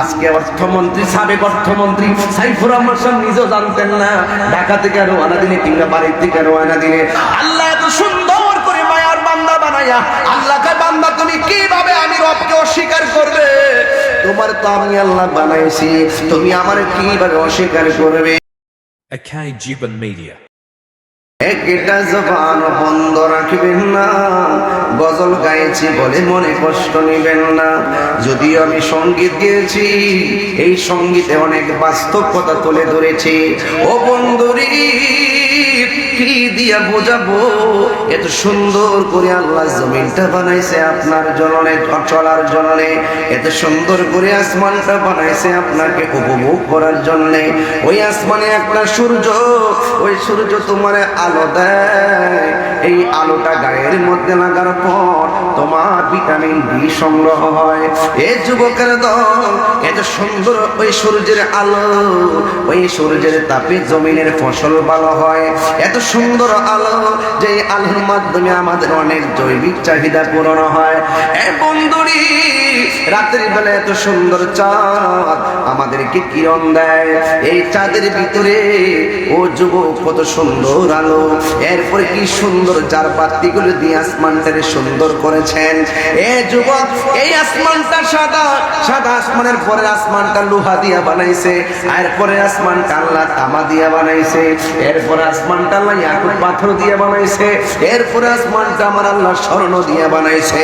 আজকে অর্থমন্ত্রী, সাবেক অর্থমন্ত্রী সাইফুর রহমান সাহেব নিজেও জানতেন না ঢাকা থেকে রওনা দিনে কিংবা বাড়ির থেকে রওনা দিনে আল্লাহ এত সুন্দর করে মায়ার বান্দা বানায়া আল্লাহকে বান্দা তুমি কিভাবে আমি রবকে অস্বীকার করবে? তোমার তো আমি আল্লাহ বানাইছি, তুমি আমার কিভাবে অস্বীকার করবে? Akai Jiban Media. একটা জবান বন্ধ রাখবেন না, গজল গাইছি বলে মনে কষ্ট নেবেন না। যদিও আমি সঙ্গীত গেয়েছি, এই সঙ্গীতে অনেক বাস্তব কথা তুলে ধরেছি। ও বন্ধুরি কি দিয়া বোঝাবো, এত সুন্দর করে আল্লাহ জমিনটা বানাইছে আপনার জন্যে, চলার জন্যে। এত সুন্দর করে আসমানটা বানাইছে আপনাকে উপভোগ করার জন্যে। ওই আসমানে একটা সূর্য, ওই সূর্য তোমার আলো দেয়। এই আলোটা গায়ের মধ্যে লাগার পর তোমার ভিটামিন ডি সংগ্রহ হয়। এই যুবকের দল, এত সুন্দর ওই সূর্যের আলো, ওই সূর্যের তাপে জমিনের ফসল ভালো হয়। এত সুন্দর আলো, যে আলোর মাধ্যমে আমাদের অনেক জৈবিক চাহিদা পূরণ হয়। এই বন্ধুরি রাতের বেলা এত সুন্দর চাঁদ আমাদেরকে কিরণ দেয়। এই চাঁদের ভিতরে ও যুবক কত সুন্দর আলো। এরপরে কি সুন্দর যার বাতিগুলো দিয়ে আসমানটাকে সুন্দর করেছেন। এ যুবক, এই আসমানটা সাদা, সাদা আসমানের পরে আসমানটা লোহা দিয়া বানাইছে, এরপরে আসমানটা আল্লাহ তামা দিয়া বানাইছে, এরপরে আসমানটা আল্লাহ ইয়াকুত পাথর দিয়ে বানাইছে, এরপরে আসমানটা আমার আল্লাহ স্বর্ণ দিয়ে বানাইছে।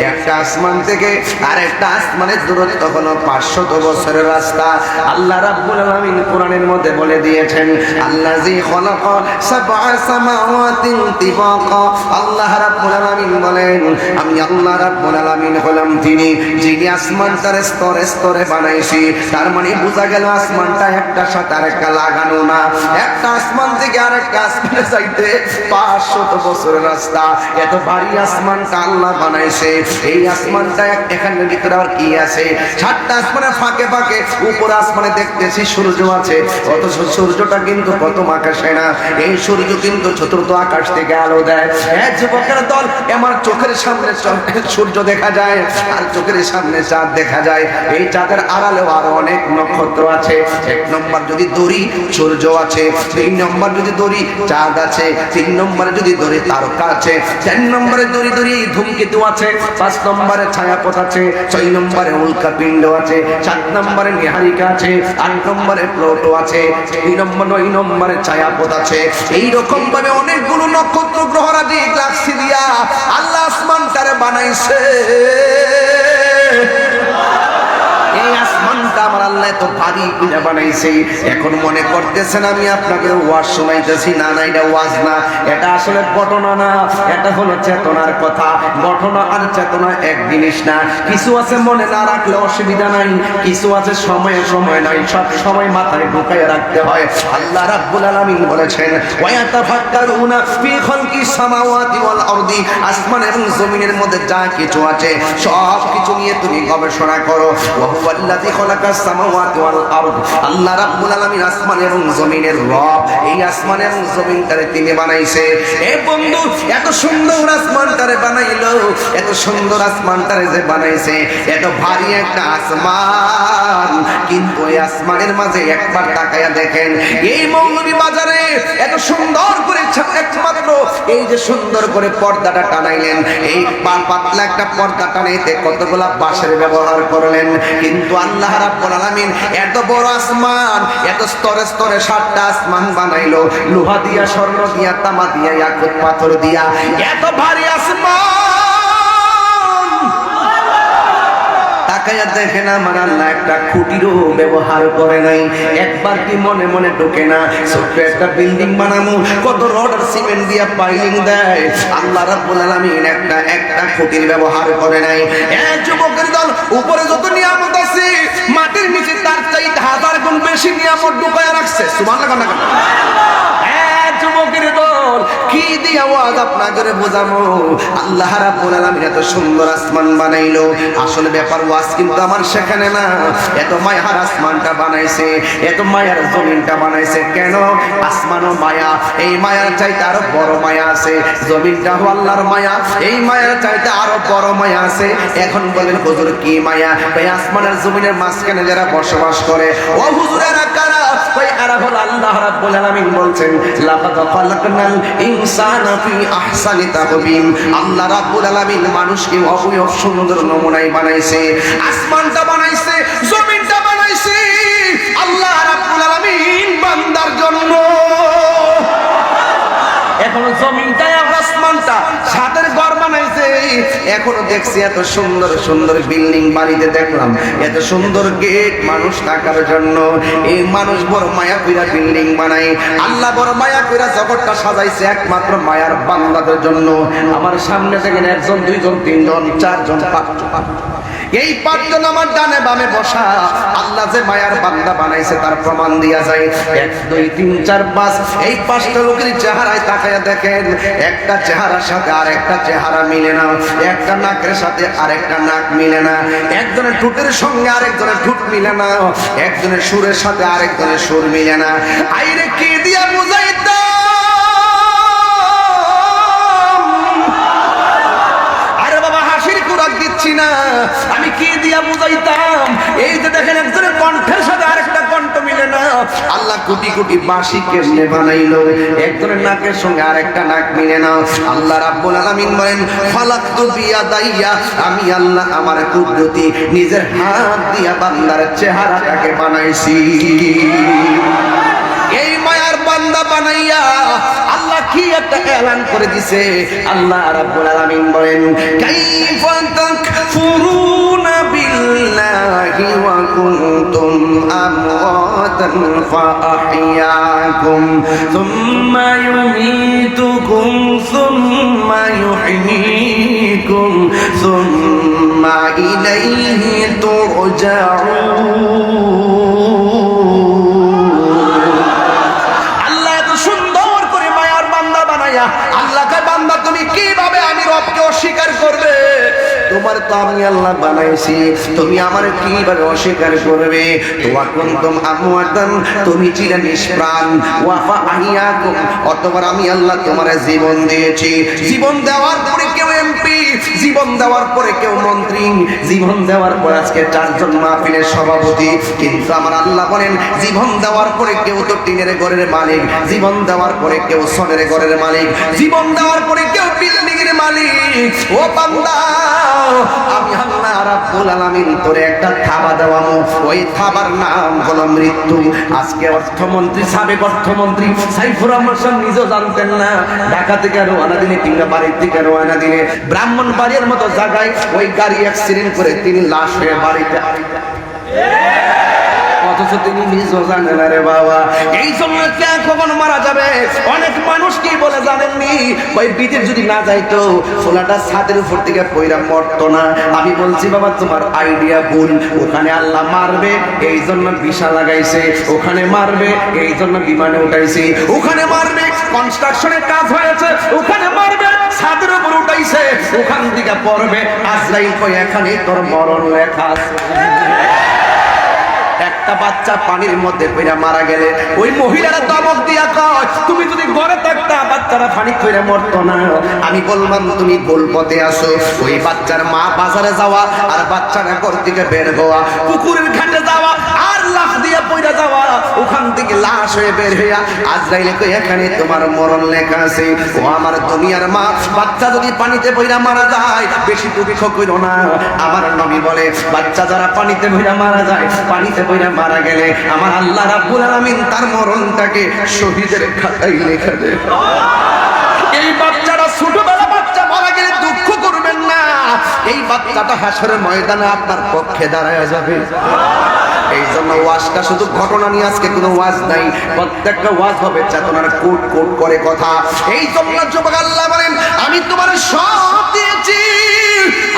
একটা আসমান থেকে আরেকটা আসমানের দূরত্ব হলো 500 বছরের রাস্তা। আল্লাহ রাব্বুল আলামিন কোরআনের মধ্যে বলে দিয়েছেন, আল্লাযী খালাকা সাবআ সামাওয়াতিন তিবাকা। আল্লাহ রাব্বুল আলামিন বলেন, আমি আল্লাহ রাব্বুল আলামিন হলাম তিনি যিনি আসমানটার স্তরে স্তরে বানাইছি। তার মানে বোঝা গেল আসমানটা একটা সাথে আরেকটা লাগানো না। একটা আসমান থেকে আরেকটা আসমানে যাইতে 500 বছরের রাস্তা। এত ভারী আসমানটা আল্লাহ বানাইছে। এই আসমানটা এখানে ভিতরে আর কি আছে? 7টা আসমানের ফাঁকে ফাঁকে উপর আসমানে দেখতেছি সূর্য আছে, অথচ সূর্যটা কিন্তু প্রথম আকাশে না। এই সূর্য কিন্তু চতুর্থ আকাশ থেকে আলো দেয়। এক যুবকের দল, আমার চোখের সামনে সূর্য দেখা যায় আর চোখের সামনে চাঁদ দেখা যায়। এই চাঁদের আড়ালেও আরো অনেক নক্ষত্র আছে। 1 নম্বর যদি ধরি সূর্য আছে, 2 নম্বর যদি ধরি চাঁদ আছে, 3 নম্বরে যদি ধরি তারকা আছে, 4 নম্বরে ধরি ধূমকেতু আছে, 5 নম্বরে ছায়াপথ আছে, 6 নম্বরে উল্কাপিণ্ড আছে, 7 নম্বরে নিহারিকা আছে, 8 নম্বরে প্লুটো আছে, 9 নম্বরে ছায়াপথ আছে। এইরকম ভাবে অনেকগুলো নক্ষত্র গ্রহরাজি গ্যালাক্সি দিয়া আল্লাহ আসমানটারে বানাইছে। এই আসমানটা আমার আল্লাহ এত ভারী করে বানাইছে। এখন মনে করতেছেন আমি আপনাকে ওয়াজ শোনাইতেছি। না না, এটা ওয়াজ না, এটা আসলে ঘটনা না, এটা হলো চেতনার কথা। ঘটনা আর চেতনা এক জিনিস না। কিছু আছে মনে না রাখলে অসুবিধা নাই, কিছু আছে সময়ে সময় নাই, সব সময় মাথায় ঢুকাইয়া রাখতে হয়। আল্লাহ রাব্বুল আলামিন বলেছেন, ওয়া ইয়াতাফাক্কারুনা ফি খালকিস সামাওয়াতি ওয়াল আরদি। আসমান এবং জমিনের মধ্যে যা কিছু আছে সব কিছু নিয়ে তুমি গবেষণা করো। ওয়া হুয়াল্লাযী খালাকাস সামাওয়াতি ওয়াল আরদ। আল্লাহ রাব্বুল আলামিন আসমান এবং জমিনের রব। এই আসমান এবং জমিনটারে তিনি বানাইছে। এ বন্ধু, এত সুন্দর আসমানটারে বানাইলো, এত সুন্দর আসমানটারে যে বানাইছে, এত ভারী একটা আসমান, কিন্তু এই আসমানের মাঝে একবার তাকায়া দেখেন, এই মৌলভী বাজারে এত সুন্দর করে একমাত্র এই যে সুন্দর করে পর্দাটা টানাইলেন, এই পাতলা একটা পর্দা টানাইতে কতগুলা বাঁশের ব্যবহার করলেন। কিন্তু আল্লাহ রাব্বুল আলামিন এত বড় আসমান, এত স্তরে স্তরে 7টা আসমান বানাইলো, লোহা দিয়া, স্বর্ণ দিয়া, তামা দিয়া, ইয়াকুত পাথর দিয়া। এত ভারী আসমান, তাকায়া দেখেন আমার আল্লাহ একটা খুঁটিরও ব্যবহার করে নাই। একবার কি মনে মনে ঢোকে না, ছোট্ট একটা বিল্ডিং বানামু, কত রড আর সিমেন্ট দিয়া পাইলিং দেয়। আল্লাহ রাব্বুল আলামিন একটা খুঁটির ব্যবহার করে নাই। এক যুবকের দল, উপরে যত নিয়ামত আছে মাটির নিচে তার চাইতে 1000 গুণ বেশি নিয়ামত ঢুকায়া রাখছে। সুবহানাল্লাহ। যুবকের দল, কি দিয়া আওয়াজ আপনাদের বোঝাবো। আল্লাহ রাব্বুল আলামিন এত সুন্দর আসমান বানাইলো, আসলে ব্যাপার ওয়াজ কিন্তু আমার সেখানে না। এত মায়ার আসমানটা বানাইছে, এত মায়ার জমিনটা বানাইছে কেন? আসমানও মায়া, এই মায়ার চাইতে আরো বড় মায়া আছে। জমিনটা হলো আল্লাহর মায়া, এই মায়ার চাইতে আরো বড় মায়া আছে। এখন বলেন হুজুর কি মায়া? এই আসমানের জমিনের মাঝখানে যারা বসবাস করে, ও হুজুর এরা কারা? ওই এরা হলো আল্লাহ রাব্বুল আলামিন বলছেন লাকাদ খালাকনাল ইনসানা ফি আহসানি তাকবীম। আল্লাহ রাব্বুল আলামিন মানুষকে অবয়ব সুন্দর নমুনায় বানাইছে, আসমানটা বানাইছে, জমিনটা বানাইছে আল্লাহ রাব্বুল আলামিন বান্দার জন্য। এখনো জমিনটা আর আসমানটা ছাদের ঘর বানাইছে। এখনো দেখছি এত সুন্দর সুন্দর বিল্ডিং বাড়িতে দেখলাম, এত সুন্দর গেট মানুষ থাকার জন্য। এই মানুষ বড় মায়া কইরা বিল্ডিং বানায়, আল্লাহ বড় মায়া কইরা জগৎটা সাজাইছে একমাত্র মায়ার বান্দাদের জন্য। আমার সামনে দেখেন একজন, দুইজন, তিনজন, চারজন, পাঁচজন, এই পাঁচজন আমার ডানে বামে বসা। আল্লাহ যে মায়ার বান্দা বানাইছে তার প্রমাণ দিয়া যায়। 1 2 3 4 5 এই পাঁচটা লোকের চেহারায় তাকায়া দেখেন, একটা চেহারার সাথে আরেকটা চেহারা মিলে না, একটা নাকের সাথে আরেকটা নাক মিলে না, একজনের ঠোঁটের সঙ্গে আরেকজনের ঠোঁট মিলে না, একজনের সুরের সাথে আরেকজনের সুর মিলে না। আইরে কি দিয়া বুঝাইতা? আমি কি দিয়া বুঝাইতাম? এই যে দেখেন একজনের কণ্ঠের সাথে আরেকটা কণ্ঠ মিলে না। আল্লাহ কোটি কোটি বাঁশি কেমনে বানাইলো, একজনের নাকের সঙ্গে আরেকটা নাক মিলে না। আল্লাহ রাব্বুল আলামিন বলেন ফালাকতু বিয়াদাইয়া, আমি আল্লাহ আমার কুদরতি নিজের হাত দিয়া বান্দার চেহারাটাকে বানাইছি। এই মায়ার বান্দা বানাইয়া আল্লাহ কি একটা এলান করে দিছে। আল্লাহ রাব্বুল আলামিন বলেন কাইফা তাকফুরুনা বিল্লাহি ওয়া কুনতুম আমওয়াতান ফাআহইয়াকুম সুম্মা ইউমীতুকুম সুম্মা ইউহয়ীকুম সুম্মা ইলাইহি তুরজাউন। আল্লাহকে বান্দা তুমি কিভাবে আমি রবকে অস্বীকার করবে? তোমার তো আমি আল্লাহ বানাইছি, তুমি আমার কিভাবে অস্বীকার করবে? ওয়াকুনতুম আমওয়াতান, তুমি ছিলে নিষ্প্রাণ, ওয়া ফাআহইয়াকুম, অতঃপর আমি আল্লাহ তোমার জীবন দিয়েছি। জীবন দেওয়ার পরে কেউ এমপি, জীবন দেওয়ার পরে কেউ মন্ত্রী, জীবন দেওয়ার পর আজকে 4 জন মাহফিলের সভাপতি। কিন্তু আমার আল্লাহ বলেন জীবন দেওয়ার পরে কেউ তো টিনের ঘরের মালিক, জীবন দেওয়ার পরে কেউ সোনের ঘরের মালিক, জীবন দেওয়ার পরে কেউ বিল্ডিং এর মালিক। ও বান্দা, আমি আল্লাহ রাব্বুল আলামিন তোরে একটা থাবা দেওয়ামু, ওই থাবার নাম হলো মৃত্যু। আজকে অর্থমন্ত্রী, সাবেক অর্থমন্ত্রী সাইফুর রহমান সাহেব নিজেও জানতেন না, ঢাকা থেকে রওনা দিলে কিংবা বাড়ির থেকে রওনা দিলে ব্রাহ্মণবাড়িয়ার মতো জায়গায় ওই গাড়ি অ্যাক্সিডেন্ট করে তিনি লাশ হয়ে বাড়িতে, অথচ তিনি নিজেও জানেন না রে বাবা। এই জন্য কে কখন মারা যাবে? অনেক মানুষ কি বলে জানেননি? ওই বিদেশ যদি না যাইতো ফোলাটা ছাদের উপর থেকে পয়রা মরতো না। আমি বলছি বাবা তোমার আইডিয়া ভুল। ওখানে আল্লাহ মারবে এই জন্য ভিসা লাগাইছে, ওখানে মারবে এই জন্য বিমানে উঠাইছে, ওখানে মারবে কনস্ট্রাকশনের কাজ হয়েছে, ওখানে মারবে ছাদের উপর উঠাইছে, ওখান থেকে পড়বে আজরাইল কই এখানে তোর মরণ লেখা আছে। একটা বাচ্চা পানির মধ্যে পড়ে মারা গেলে ওই মহিলারা ধমক দিয়া কয় তুমি যদি ঘরে থাকতা বাচ্চারা পানি পড়ে মরতো না। আমি বললাম তুমি ভুল পথে আসো। ওই বাচ্চার মা বাজারে যাওয়া আর বাচ্চারা ঘর থেকে বের হওয়া, পুকুরের ঘাটে যাওয়া আর লাশ দিয়ে পড়ে যাওয়া, ওখান থেকে লাশ হয়ে বের হইয়া আজরাইল কই এখানে তোমার মরণ লেখা আছে। ও আমার দুনিয়ার মা, বাচ্চা যদি পানিতে পড়ে মারা যায় বেশি দুঃখ কইরো না। আমার নবী বলে বাচ্চা যারা পানিতে পড়ে মারা যায়, পানিতে পড়ে মারা গেলে আমার আল্লাহ রাব্বুল আলামিন তার মরণটাকে শহীদের খাতায় লেখা দেয়। এই বাচ্চাটা ছোটবেলা বাচ্চা মারা গেলে দুঃখ করবেন না, এই বাচ্চাটা হাসরের ময়দানে আপনার পক্ষে দাঁড়ায় যাবে। এই জন্য ওয়াজটা শুধু ঘটনা নিয়ে আজকে কোনো ওয়াজ নাই, প্রত্যেকটা ওয়াজ হবে চেতনার কোট কোট করে কথা। এই জন্য যুবক আল্লাহ বলেন আমি তোমার সব দিয়েছি,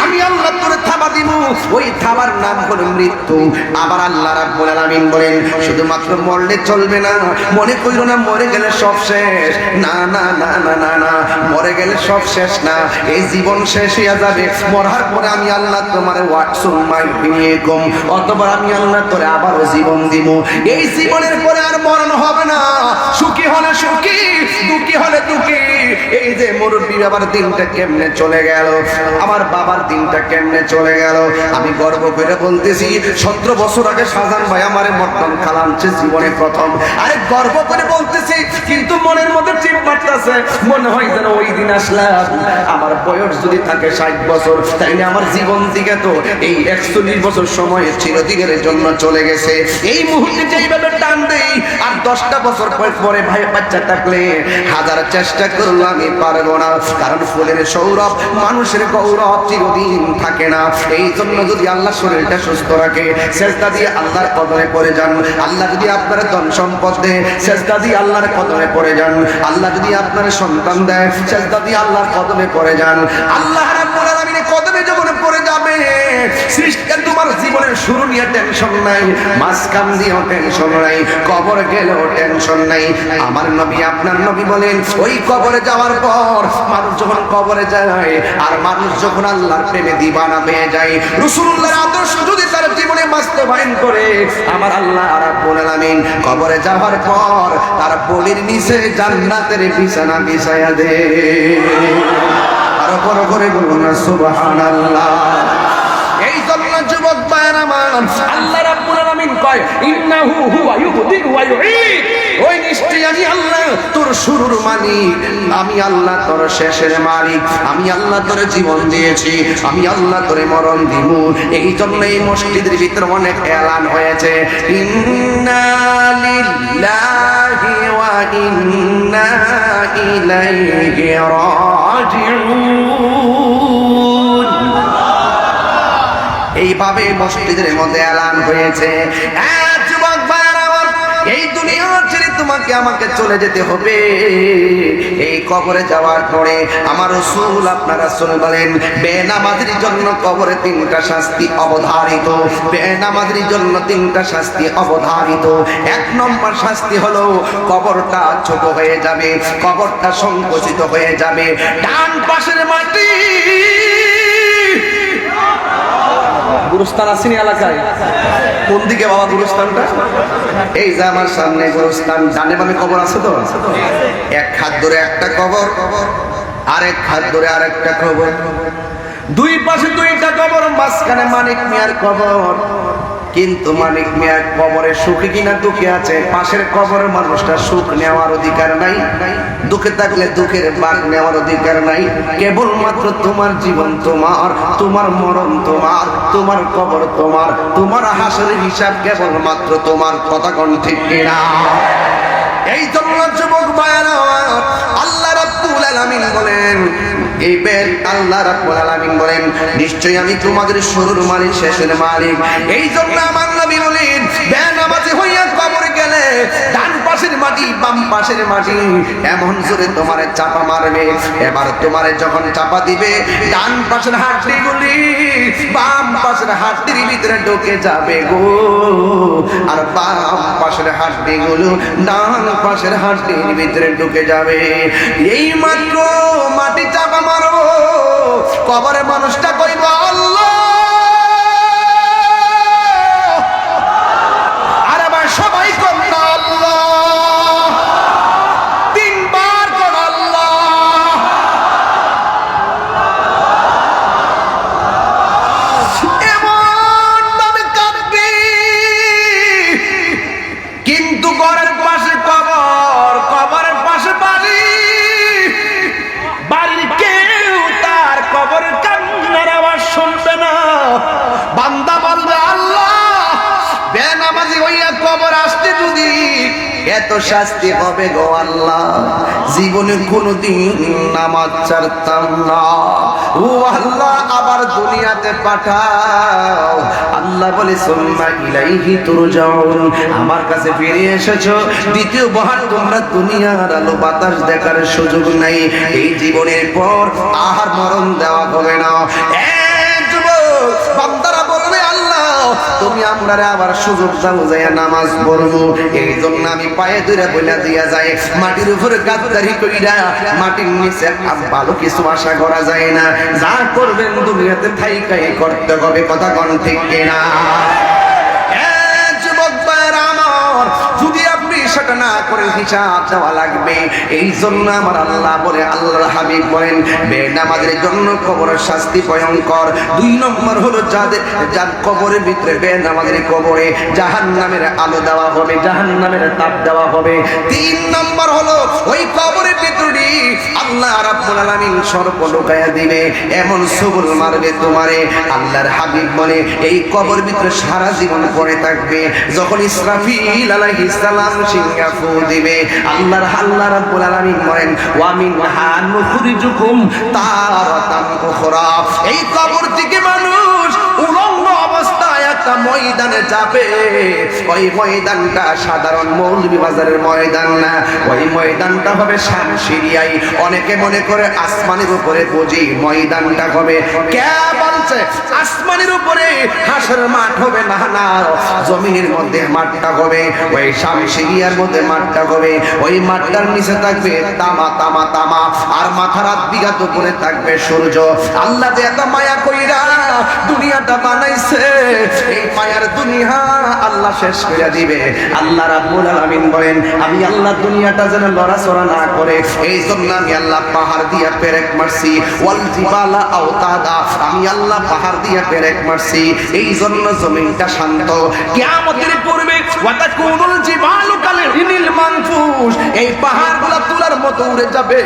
আমি আল্লাহ তোরে থাবা দিব, ওই থাবার নাম হলো মৃত্যু। আবার আল্লাহ রাব্বুল আলামিন বলেন শুধুমাত্র মরলে চলবে না, মনে কইরো না মরে গেলে সব শেষ। না না না না না না, মরে গেলে সব শেষ না, এই জীবন শেষ হয়ে যাবে। মরার পরে আমি আল্লাহ তোমার অথবা আমি আল্লাহ তোরে আবারও জীবন দিব। এই জীবনের পরে আর মরণ হবে না। সুখী হলে সুখী, দুঃখী হলে দুঃখী। এই যে মুরব্বী বাবার দিনটা কেমনে চলে গেল, আমার বাবার দিনটা কেমনে চলে গেল। আমি গর্ব করে বলতেছি 17 বছর আগে শাহজাহান ভাই আমারে মটন খালামছে জীবনে প্রথম। আরে গর্ব করে বলতেছি, কিন্তু মনের মধ্যে চিপ মারতেছে, মনে হয় যেন ওই দিন আসলাম। আমার বয়স যদি থাকে 60 বছর, তাইলে আমার জীবন থেকে তো এই 41 বছর সময় চিরদিনের জন্য চলে গেছে। এই মুহূর্তে যেইভাবে টান দেই, আর 10টা বছর পরে ভাই বাচ্চা থাকলে হাজার চেষ্টা করলে আমি পারবো না। কারণ ফুলের সৌরভ, মানুষের গৌরব চিরদিন থাকে না। এই জন্য যদি আল্লাহ শরীরটা সুস্থ রাখে, সেজদা দিয়ে আল্লাহর কদমে পড়ে যান। আল্লাহ যদি আপনার ধন সম্পদ দেয়, সেজদা দিয়ে আল্লাহর কদমে পড়ে যান। আল্লাহ যদি আপনার সন্তান দেয়, সেজদা দিয়ে আল্লাহর কদমে পড়ে যান। আল্লাহ রাব্বুল আলামিনের কদমে যখন পড়ে যাবে, সৃষ্টি তোমার জীবনের শুরু নিয়ে টেনশন নাই, মাঝখান দিয়েও টেনশন নাই, কবর গেলেও টেনশন নাই। আমার নবী আপনার নবী বলেন, ওই কবরে যাওয়ার পর মানুষ যখন কবরে যায়, আর মানুষ যখন আল্লাহর প্রেমে দিবানা পেয়ে যায়, রাসূলুল্লাহর আদর্শ যদি তার জীবনে বাস্তবায়ন করে, আমার আল্লাহ রাব্বুল আলামিন কবরে যাওয়ার পর তার বলির নিচে জান্নাতের বিছানা বিছায়া দেয়। আর বড় করে বলুন না সুবহানাল্লাহ। এই জন্য যুবক ভাইরা আমার, আল্লাহ রাব্বুল আলামিন কয় ইন্নাহু হুয়া ইউবদিউ ওয়া ইউঈদ। ওই নিশ্চয়ই আমি আল্লাহ তোর শুরুর মালিক, আমি আল্লাহ তোর শেষের মালিক। আমি আল্লাহ তোর জীবন দিয়েছি, আমি আল্লাহ তোরে মরণ দিব। এই জন্য এই মসজিদের ভিতর অনেক এলান হয়েছে, ইন্না লিল্লাহি ওয়া ইন্না ইলাইহি রাজিউন। এইভাবে মসজিদের মধ্যে এলান হয়েছে। যুবক ভাইরা আমার, এই দুনিয়া ছেড়ে তোমাকে আমাকে চলে যেতে হবে। এই কবরে যাওয়ার পরে আমার রাসূল আপনার রাসূল বলেন, বেনামাজির জন্য কবরে 3টা শাস্তি অবধারিত। বেনামাজির জন্য 3টা শাস্তি অবধারিত। 1 নম্বর শাস্তি হলো কবরটা ছোট হয়ে যাবে, কবরটা সংকুচিত হয়ে যাবে। ডান পাশের মাটি, গুরুস্থান আসেনি এলাকায়? কোন দিকে বাবা গুরুস্থানটা? এই যে আমার সামনে গুরুস্থান, ডানে বামে কবর আছে তো। এক হাত ধরে একটা কবর, আরেক হাত ধরে আরেকটা কবর, দুই পাশে 2টা কবর, মাঝখানে মানিক মিয়ার কবর। কিন্তু মানিক মিয়ার কবরে সুখী কিনা দুঃখে আছে? পাশের কবরের মানুষটা সুখ নেওয়ার অধিকার নাই, দুঃখে থাকলে দুঃখের ভাগ নেওয়ার অধিকার নাই। কেবলমাত্র তোমার জীবন তোমার, তোমার মরণ তোমার, তোমার কবর তোমার, তোমার হাসরের হিসাব কেবলমাত্র তোমার। কথা কোন ঠিক কিনা? এই জন্য যুবক ভাইরা, আল্লাহ রাব্বুল আলামিন বলেন, এই বেল আল্লাহ রাব্বুল আলামিন বলেন, নিশ্চয়ই আমি তোমাদের শুরুর মালিক শেষের মালিক। এই জন্য আমার নবী বলেন, বেনামাজি হইয়া কবরে গেলে ডান পাশের মাটি বাম পাশের মাটি এমন জোরে তোমারে চাপা মারবে। এবার তোমারে যখন চাপা দিবে, ডান পাশের হাড্ডিগুলি বাম পাশের হাড্ডির ভিতরে ঢুকে যাবে গো, আর বাম পাশের হাড্ডিগুলো ডান পাশের হাড্ডির ভিতরে ঢুকে যাবে। এই মাত্র মাটি চাপা মারবো, কবরে মানুষটা কইব আল্লাহ। আর আবার সবাই কর না আল্লাহ, 3 বার কর আল্লাহ। এমন ভাবে কাঁদবি, কিন্তু ঘরের পাশে কবর, কবরের পাশে বাড়ি, বাড়ির কেউ তার কবরের কান্নার আওয়াজ শুনবে না। বান্দা বলবে আল্লাহ, বেনামাজি হইয়া কবর আসতে যদি এত শাস্তি হবে গো আল্লাহ, জীবনে কোনোদিন নামাজ ছাড়তাম না, ও আল্লাহ আবার দুনিয়াতে পাঠাও। আল্লাহ বলে সুম্মা ইলাইহি তুরজাউন, আমার কাছে ফিরে এসেছো, দ্বিতীয় বহার তোমরা দুনিয়ার আলো বাতাস দেখার সুযোগ নাই, এই জীবনের পর আর মরণ দেওয়া হবে না। বান্দারা বলবে আল্লাহ তুমি আমরারে আবার সুযোগ দাও যাইয়া নামাজ পড়বো, এই জন্য আমি পায়ে ধরে বইলা দিয়া যায়, মাটির উপরে গাদ্দারি কইরা মাটির নিচে ভালো কিছু আশা করা যায় না, যা করবেন দুনিয়াতে থাইকাই করতে হবে, কথা কোন ঠিক কিনা? যদি আপনি সেটা না করে হিসাব দেওয়া লাগবে, এই জন্য আমার আল্লাহ বলে, আল্লাহর হাবিব বলেন বেনামাজের জন্য কবরের শাস্তি ভয়ঙ্কর। 2 নম্বর হলো যার কবরের ভিতরে বেনামাজের কবরে জাহান্নামের আলো দেওয়া হবে, জাহান্নামের তাপ দেওয়া হবে। 3 নম্বর হলো ওই কবরের ভিতরে আল্লাহ রাব্বুল আলামিন সর্প ঢুকাইয়া দিবে, এমন সবল মারবে তোমারে। আল্লাহর হাবিব বলে এই কবর ভিতরে সারা জীবন পড়ে থাকবে, যখন ইসরাফিল আলাইহিস সালাম সিংহা ফু দিবে, আল্লাহ রাব্বুল আলামিন বলেন ওয়া মিনহা নুখরিজুকুম তারাতান উখরা, এই কবর থেকে মানুষ উলঙ্গ অবস্থায় একটা ময়দানে যাবে, ওই ময়দানটা সাধারণ মৌলভী বাজারের ময়দান না, ওই ময়দানটা হবে শামশিরিয়ায়। অনেকে মনে করে আসমানের উপরে বুঝি ময়দানটা হবে, কে বলছে আসমানের উপরে হাসর মাঠ হবে? না না, জমিনের মধ্যে মাঠটা হবে, ওই শামশিরিয়ার মধ্যে মাঠটা হবে, ওই মাঠটার নিচে থাকবে তামা তামা তামা, আর মাথার আধবিঘাত উপরে থাকবে সূর্য। আল্লাহ যে এত মায়া কইরা দুনিয়াটা বানাইছে, এই মায়ার দুনিয়া আল্লাহ শেষ করে দিবে। আল্লাহ রাব্বুল আলামিন বলেন আমি আল্লাহ দুনিয়াটা যেন লড়াচড়া না করে, এই জন্য আমি আল্লাহ পাহাড় দিয়া পেরেক মারছি, ওয়াল জিবালা আওতাদা, আমি আল্লাহ পাহাড় দিয়া পেরেক মারছি, এই জন্য জমিনটা শান্ত। কিয়ামতের পূর্বে ওয়াতাকুনুল জিবালু কালহিনিল মানফুস, এই পাহাড়গুলো তুলার মতো উড়ে যাবে,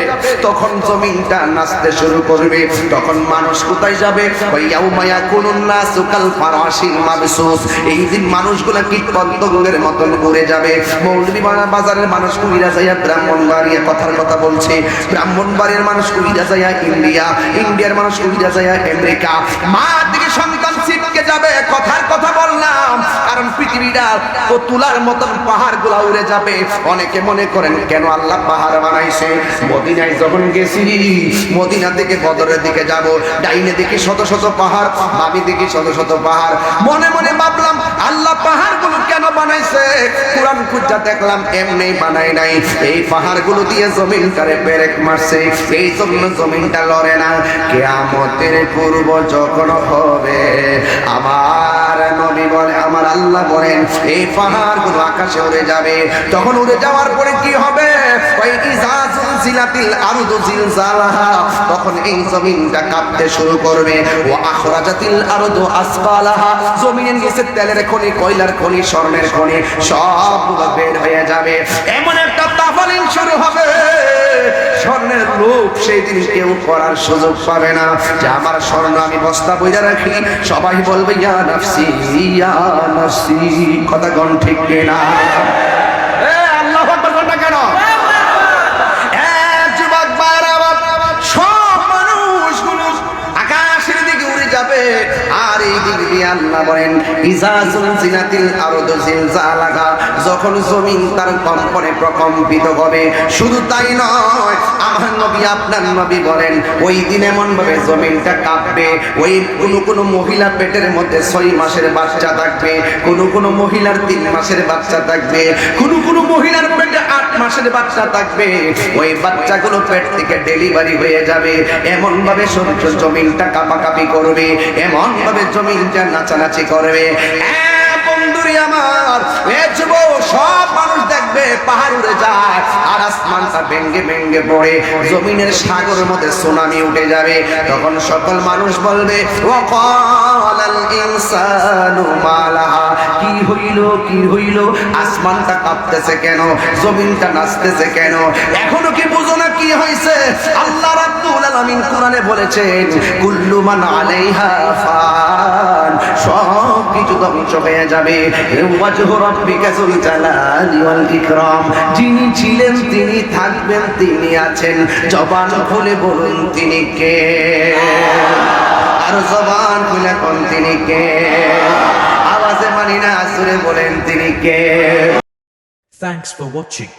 তখন জমিনটা নাচতে শুরু করবে, তখন মানুষ কোথায় যাবে? ওয়াইয়াউমা ইয়াকুনুন নাসু কাল ফারাশিল মাবসুস, এই দিন মানুষগুলো কীট পতঙ্গের মতন উড়ে যাবে। মৌলভী বাজারের মানুষ উড়িয়া যাইয়া ব্রাহ্মণবাড়িয়া, কথার কথা বলছে, ব্রাহ্মণবাড়িয়ার মানুষ উড়িয়া যাইয়া ইন্ডিয়া, ইন্ডিয়ার মানুষ উড়িয়া যাইয়া আমেরিকা, মা দিকে সন্তান ছিটকে যাবে, কথার কথা বললাম, কারণ পৃথিবীটা তো তুলার মতন পাহাড়গুলো উড়ে যাবে। অনেকে মনে করেন কেন আল্লাহ পাহাড় বানাইছে? মদিনায় যখন গেছি, মদিনা থেকে বদরের দিকে যাব, ডাইনে দেখি শত শত পাহাড়, বামে দেখি শত শত পাহাড়, মনে মনে ভাবলাম আল্লাহ পাহাড়গুলো কেন বানাইছে? কুরআন খুঁজা দেখলাম এমনি বানায় নাই, এই পাহাড়গুলো দিয়ে জমিনটারে পেরেক মারছে, এই জন্য জমিনটা লড়ে না। কিয়ামতের পূর্ব যখন হবে, আমার নবী বলে, আমার আল্লাহ বলেন এই পাহাড়গুলো আকাশে উড়ে যাবে, তখন উড়ে যাওয়ার পরে কি হবে? ওই ইজা জুলজিলাতিল আরদু জিলজালাহা, তখন এই জমিনটা কাঁপতে শুরু করবে, ওয়া আখরাজাতিল আরদু আসফালাহা, জমিনের নিচে তেলের খনি, কয়লার খনি, স্বর্ণের খনি সবগুলো বের হয়ে যাবে, এমন একটা তাফালিং শুরু হবে, স্বর্ণের লোভ সেই দিন কেউ করার সুযোগ পাবে না, যে আমার স্বর্ণ আমি বস্তা বইরা রাখি, সবাই বলবে ইয়া নাফসি ইয়া নাফসি, কথা কোন ঠিক কিনা? আল্লাহু আকবার বলনা কেন? যুবক ভাইরা, সব মানুষগুলো আকাশের দিকে উড়ে যাবে, আর এই দিক দিয়ে আল্লাহ বলেন ইজা জুলজিলাতিল আরদু জিলজালাহা, যখন জমিন তার কম্পনে প্রকম্পিত হবে। শুধু তাই নয়, আমার নবী আপনার নবী বলেন ওই দিন এমন ভাবে জমিনটা কাঁপবে, ওই কোন মহিলা পেটের মধ্যে 6 মাসের বাচ্চা থাকবে, কোন মহিলার 3 মাসের বাচ্চা থাকবে, কোন মহিলার পেটে 8 মাসের বাচ্চা থাকবে, ওই বাচ্চাগুলো পেট থেকে ডেলিভারি হয়ে যাবে, এমন ভাবে সূর্য জমিনটা কাঁপাকাঁপি করবে, এমন ভাবে জমিনটা নাচানাচি করবে। বন্ধুরি আমার, এ যুবক, সব মানুষ দেখবে পাহাড় উড়ে যায়, আর আসমানটা ভেঙ্গে ভেঙ্গে পড়ে, জমিনের সাগরের মধ্যে সুনামি উঠে যাবে, তখন সকল মানুষ বলবে ওয়াকালাল ইনসানু মালাহা, কি হইল কি হইল, আসমানটা কাঁপতেছে কেন, জমিনটা নাচতেছে কেন, এখনো কি বুঝো না কি হয়েছে? আল্লাহ রাব্বুল আলামিন কোরআনে বলেছেন কুল্লু মান আলাইহা ফান, সব কিছু ধ্বংস হয়ে যাবে, ওয়াজহু রাব্বিকা যুল জালালি ওয়াল ইকরাম। ইকরাম, যিনি ছিলেন তিনি থাকবেন, তিনি আছেন, জবান খুলে বলুন তিনি কে? আর জবান খুলে কোন তিনি কে? আওয়াজে মানি না, আসরে বলেন তিনি কে? Thanks for watching.